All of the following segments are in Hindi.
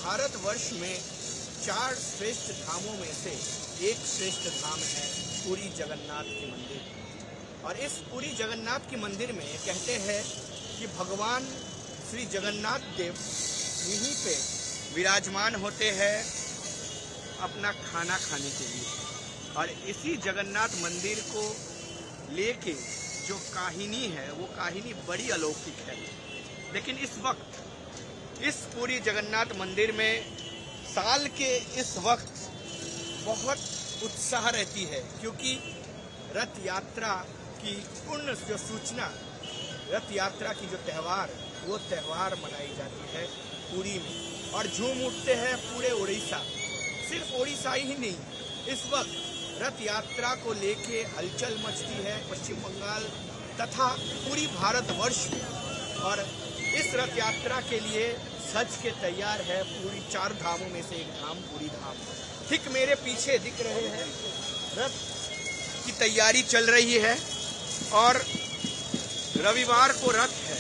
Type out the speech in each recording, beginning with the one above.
भारतवर्ष में 4 श्रेष्ठ धामों में से एक श्रेष्ठ धाम है पुरी जगन्नाथ की मंदिर। और इस पुरी जगन्नाथ की मंदिर में कहते हैं कि भगवान श्री जगन्नाथ देव यहीं पे विराजमान होते हैं अपना खाना खाने के लिए। और इसी जगन्नाथ मंदिर को लेके जो कहानी है वो कहानी बड़ी अलौकिक है। लेकिन इस वक्त इस पूरी जगन्नाथ मंदिर में साल के इस वक्त बहुत उत्साह रहती है, क्योंकि रथ यात्रा की पूर्ण जो सूचना, रथ यात्रा की जो त्यौहार, वो त्यौहार मनाई जाती है पुरी में। और झूम उठते हैं पूरे उड़ीसा, सिर्फ उड़ीसा ही नहीं, इस वक्त रथ यात्रा को लेके हलचल मचती है पश्चिम बंगाल तथा पूरी भारतवर्ष में। और इस रथ यात्रा के लिए सज के तैयार है पूरी 4 धामों में से एक धाम पुरी धाम। ठीक मेरे पीछे दिख रहे हैं रथ की तैयारी चल रही है और रविवार को रथ है,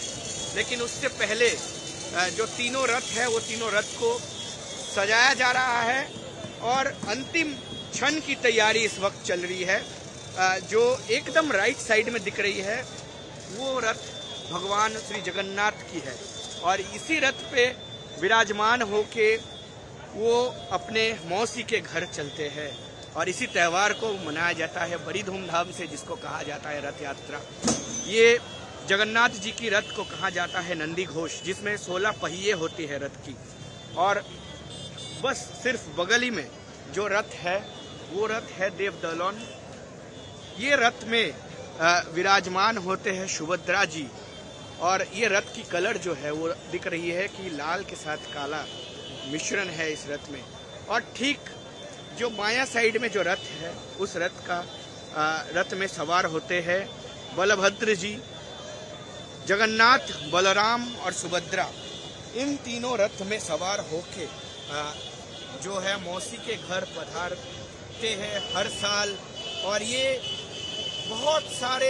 लेकिन उससे पहले जो तीनों रथ है वो तीनों रथ को सजाया जा रहा है और अंतिम क्षण की तैयारी इस वक्त चल रही है। जो एकदम राइट साइड में दिख रही है वो रथ भगवान श्री जगन्नाथ की है और इसी रथ पे विराजमान होके वो अपने मौसी के घर चलते हैं और इसी त्यौहार को मनाया जाता है बड़ी धूमधाम से, जिसको कहा जाता है रथ यात्रा। ये जगन्नाथ जी की रथ को कहा जाता है नंदी घोष, जिसमें 16 पहिए होती है रथ की। और बस सिर्फ बगल ही में जो रथ है वो रथ है देवदलौन। ये रथ में विराजमान होते हैं सुभद्रा जी और ये रथ की कलर जो है वो दिख रही है कि लाल के साथ काला मिश्रण है इस रथ में। और ठीक जो बायां साइड में जो रथ है उस रथ में सवार होते हैं बलभद्र जी, जगन्नाथ, बलराम और सुभद्रा। इन तीनों रथ में सवार होके जो है मौसी के घर पधारते हैं हर साल। और ये बहुत सारे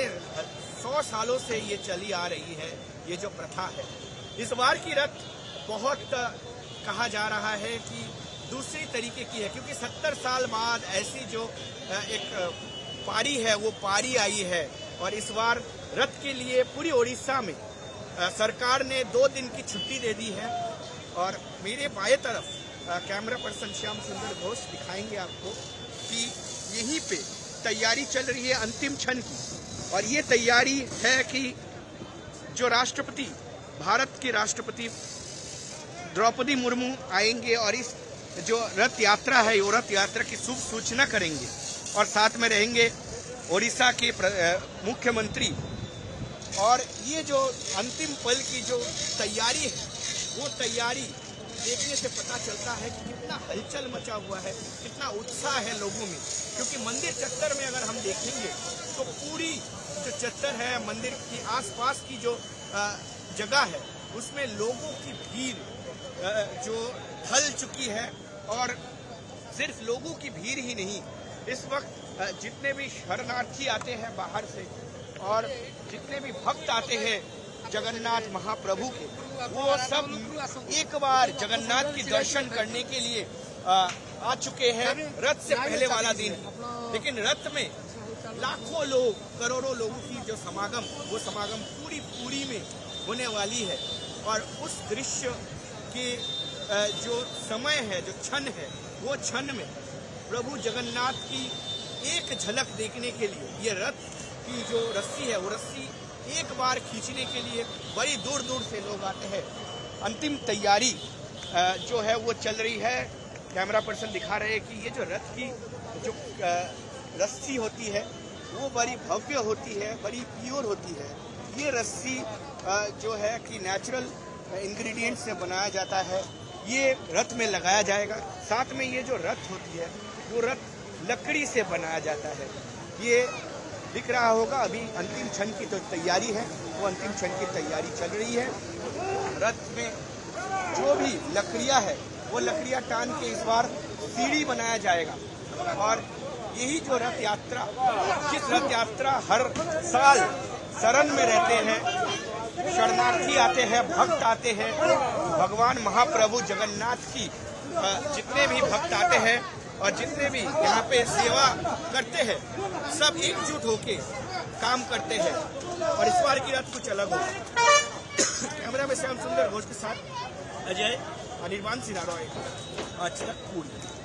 100 सालों से ये चली आ रही है ये जो प्रथा है। इस बार की रथ बहुत कहा जा रहा है कि दूसरी तरीके की है, क्योंकि 70 साल बाद ऐसी जो एक पारी है वो पारी आई है। और इस बार रथ के लिए पूरी उड़ीसा में सरकार ने 2 दिन की छुट्टी दे दी है। और मेरे बाएं तरफ कैमरा पर्सन श्याम सुंदर घोष दिखाएंगे आपको कि यहीं पे तैयारी चल रही है अंतिम क्षण की। और ये तैयारी है कि जो राष्ट्रपति, भारत के राष्ट्रपति द्रौपदी मुर्मू आएंगे और इस जो रथ यात्रा है वो रथ यात्रा की शुभ सूचना करेंगे। और साथ में रहेंगे ओडिशा के मुख्यमंत्री। और ये जो अंतिम पल की जो तैयारी है वो तैयारी देखने से पता चलता है कि कितना हलचल मचा हुआ है, कितना उत्साह है लोगों में। क्योंकि मंदिर चत्तर में अगर हम देखेंगे तो पूरी जो चत्तर है मंदिर की आसपास की जो जगह है उसमें लोगों की भीड़ जो ढल चुकी है। और सिर्फ लोगों की भीड़ ही नहीं, इस वक्त जितने भी शरणार्थी आते हैं बाहर से और जितने भी भक्त आते हैं जगन्नाथ महाप्रभु के, वो सब एक बार जगन्नाथ की दर्शन करने के लिए आ चुके हैं रथ से पहले वाला दिन। लेकिन रथ में लाखों लोग, करोड़ों लोगों की जो समागम, वो समागम पूरी में होने वाली है। और उस दृश्य के जो समय है, जो क्षण है, वो क्षण में प्रभु जगन्नाथ की एक झलक देखने के लिए ये रथ की जो रस्सी है वो रस्सी एक बार खींचने के लिए बड़ी दूर दूर से लोग आते हैं। अंतिम तैयारी जो है वो चल रही है। कैमरा पर्सन दिखा रहे हैं कि ये जो रथ की जो रस्सी होती है वो बड़ी भव्य होती है, बड़ी प्योर होती है। ये रस्सी जो है कि नेचुरल इंग्रेडिएंट से बनाया जाता है, ये रथ में लगाया जाएगा। साथ में ये जो रथ होती है वो रथ लकड़ी से बनाया जाता है। ये दिख रहा होगा अभी अंतिम क्षण की तो तैयारी है, वो अंतिम क्षण की तैयारी चल रही है। रथ में जो भी लकड़ियां है वो लकड़ियां टान के इस बार सीढ़ी बनाया जाएगा। और यही जो रथ यात्रा, जिस रथ यात्रा हर साल शरण में रहते हैं, शरणार्थी आते हैं, भक्त आते हैं, भगवान महाप्रभु जगन्नाथ की जितने भी भक्त आते हैं और जितने भी यहाँ पे सेवा करते हैं, सब एकजुट होके काम करते हैं। और इस बार की रथ कुछ अलग होगा। कैमरा में श्याम सुंदर घोष के साथ अजय, अनिर्बान सिन्हा रॉय, आज तक पूरी।